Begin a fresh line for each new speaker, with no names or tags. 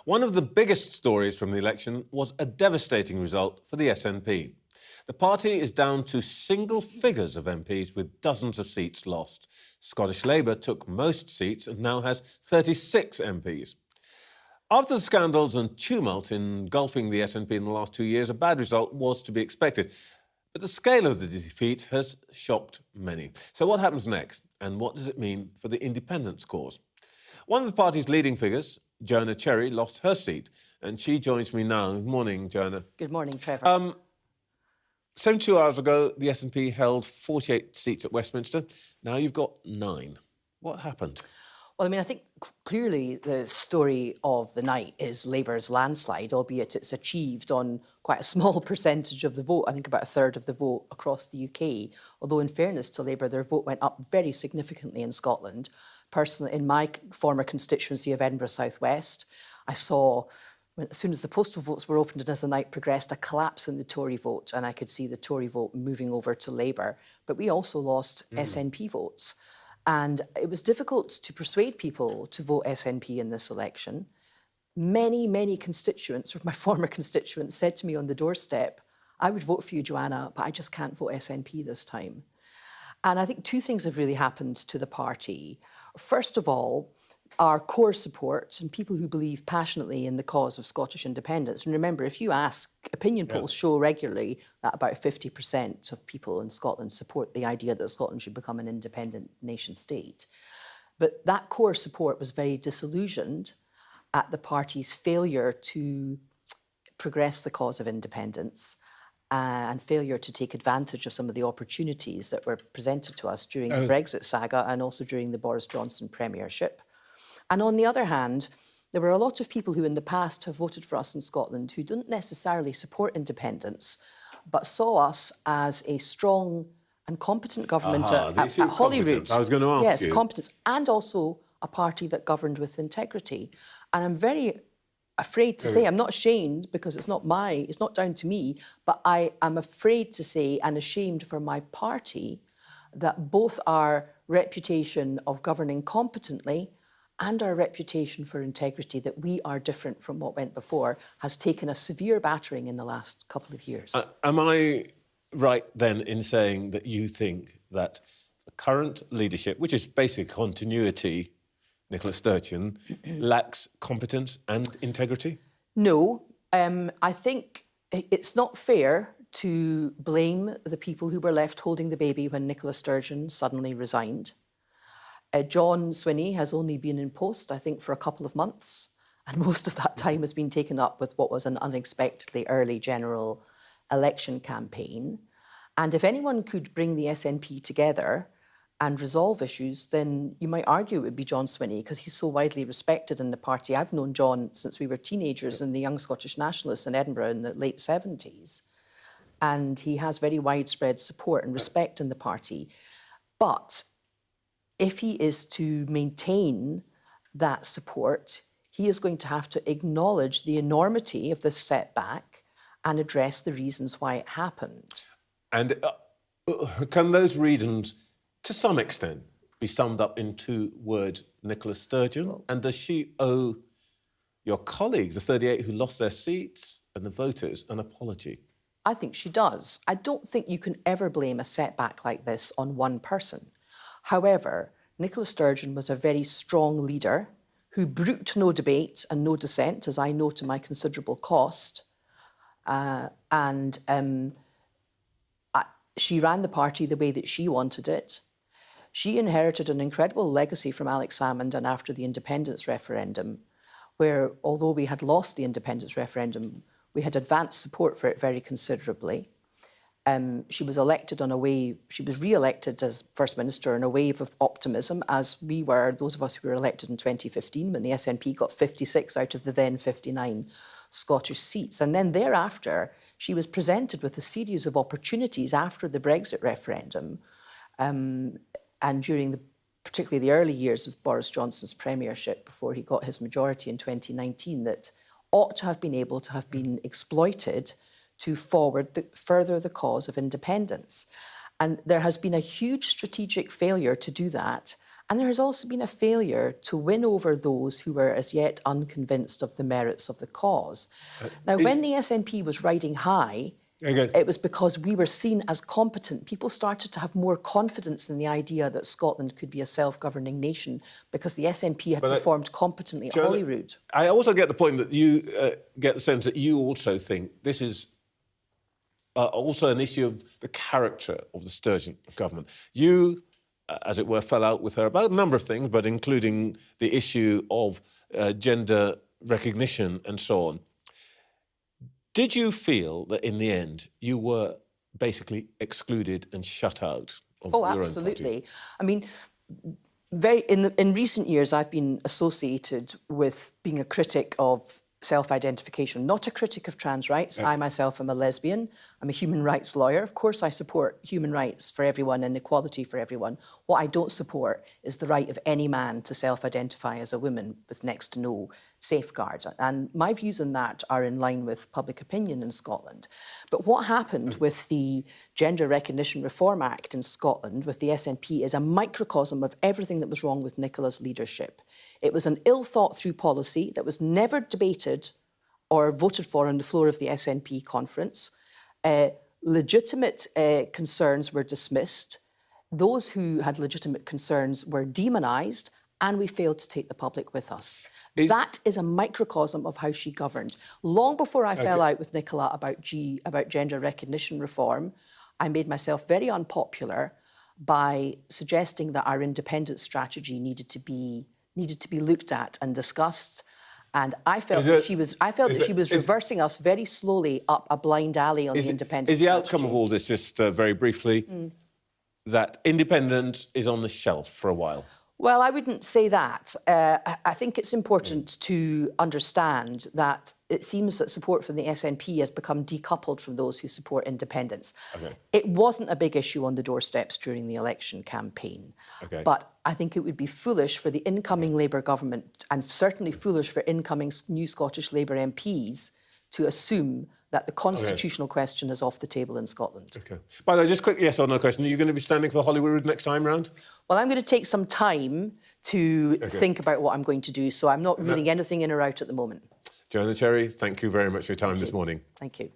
One of the biggest stories from the election was a devastating result for the SNP. The party is down to single figures of MPs with dozens of seats lost. Scottish Labour took most seats and now has 36 MPs. After the scandals and tumult engulfing the SNP in the last 2 years, a bad result was to be expected. But the scale of the defeat has shocked many. So what happens next, and what does it mean for the independence cause? One of the party's leading figures, Joanna, lost her seat, and she joins me now. Good morning, Joanna.
Good morning, Trevor.
72 hours ago, the SNP held 48 seats at Westminster. Now you've got 9. What happened?
Well, I mean, I think clearly the story of the night is Labour's landslide, albeit it's achieved on quite a small percentage of the vote, I think about a third of the vote across the UK. Although in fairness to Labour, their vote went up very significantly in Scotland. Personally, in my former constituency of Edinburgh South West, I saw, as soon as the postal votes were opened and as the night progressed, a collapse in the Tory vote, and I could see the Tory vote moving over to Labour. But we also lost SNP votes. And it was difficult to persuade people to vote SNP in this election. Many constituents, or my former constituents, said to me on the doorstep, I would vote for you, Joanna, but I just can't vote SNP this time. And I think 2 things have really happened to the party. First of all, our core support and people who believe passionately in the cause of Scottish independence. And remember, if you ask, opinion polls show regularly that about 50% of people in Scotland support the idea that Scotland should become an independent nation state. But that core support was very disillusioned at the party's failure to progress the cause of independence and failure to take advantage of some of the opportunities that were presented to us during the Brexit saga and also during the Boris Johnson premiership. And on the other hand, there were a lot of people who in the past have voted for us in Scotland who didn't necessarily support independence, but saw us as a strong and competent government at Holyrood.
I was going to ask you.
Yes, competence, and also a party that governed with integrity. And I'm very afraid to say, I'm not ashamed because it's not down to me, but I am afraid to say and ashamed for my party that both our reputation of governing competently and our reputation for integrity, that we are different from what went before, has taken a severe battering in the last couple of years.
Am I right then in saying that you think that the current leadership, which is basic continuity, Nicola Sturgeon, lacks competence and integrity?
No, I think it's not fair to blame the people who were left holding the baby when Nicola Sturgeon suddenly resigned. John Swinney has only been in post, I think, for a couple of months, and most of that time has been taken up with what was an unexpectedly early general election campaign. And if anyone could bring the SNP together and resolve issues, then you might argue it would be John Swinney, because he's so widely respected in the party. I've known John since we were teenagers in the Young Scottish Nationalists in Edinburgh in the late 70s. And he has very widespread support and respect in the party. But if he is to maintain that support, he is going to have to acknowledge the enormity of this setback and address the reasons why it happened.
And can those reasons, to some extent, be summed up in 2 words, Nicola Sturgeon? And does she owe your colleagues, the 38 who lost their seats, and the voters, an apology?
I think she does. I don't think you can ever blame a setback like this on one person. However, Nicola Sturgeon was a very strong leader who brooked no debate and no dissent, as I know to my considerable cost. She ran the party the way that she wanted it. She inherited an incredible legacy from Alex Salmond and after the independence referendum, where although we had lost the independence referendum, we had advanced support for it very considerably. She was re-elected as First Minister in a wave of optimism, as we were, those of us who were elected in 2015, when the SNP got 56 out of the then 59 Scottish seats. And then thereafter, she was presented with a series of opportunities after the Brexit referendum and during particularly the early years of Boris Johnson's premiership before he got his majority in 2019 that ought to have been able to have been exploited to further the cause of independence. And there has been a huge strategic failure to do that. And there has also been a failure to win over those who were as yet unconvinced of the merits of the cause. Now, when the SNP was riding high, it was because we were seen as competent. People started to have more confidence in the idea that Scotland could be a self-governing nation because the SNP had performed competently at Holyrood.
I also get the point that you get the sense that you also think this is also an issue of the character of the Sturgeon government. You, as it were, fell out with her about a number of things, but including the issue of gender recognition and so on. Did you feel that in the end you were basically excluded and shut out of your own party?
Absolutely. I mean, in recent years, I've been associated with being a critic of self-identification, not a critic of trans rights. I myself am a lesbian. I'm a human rights lawyer. Of course, I support human rights for everyone and equality for everyone. What I don't support is the right of any man to self-identify as a woman with next to no safeguards. And my views on that are in line with public opinion in Scotland. But what happened with the Gender Recognition Reform Act in Scotland with the SNP is a microcosm of everything that was wrong with Nicola's leadership. It was an ill-thought-through policy that was never debated or voted for on the floor of the SNP conference. Legitimate concerns were dismissed. Those who had legitimate concerns were demonised, and we failed to take the public with us. That is a microcosm of how she governed. Long before I fell out with Nicola about gender recognition reform, I made myself very unpopular by suggesting that our independent strategy needed to be looked at and discussed. And I felt that she was reversing us very slowly up a blind alley on the independent strategy.
Is the outcome of all this, just very briefly, that independence is on the shelf for a while?
Well, I wouldn't say that. I think it's important to understand that it seems that support for the SNP has become decoupled from those who support independence. It wasn't a big issue on the doorsteps during the election campaign. But I think it would be foolish for the incoming Labour government, and certainly foolish for incoming new Scottish Labour MPs, to assume that the constitutional question is off the table in Scotland.
By the way, just quick yes or no question. Are you going to be standing for Holyrood next time round?
Well, I'm going to take some time to think about what I'm going to do, so I'm not ruling anything in or out at the moment.
Joanna Cherry, thank you very much for your time this morning.
Thank you.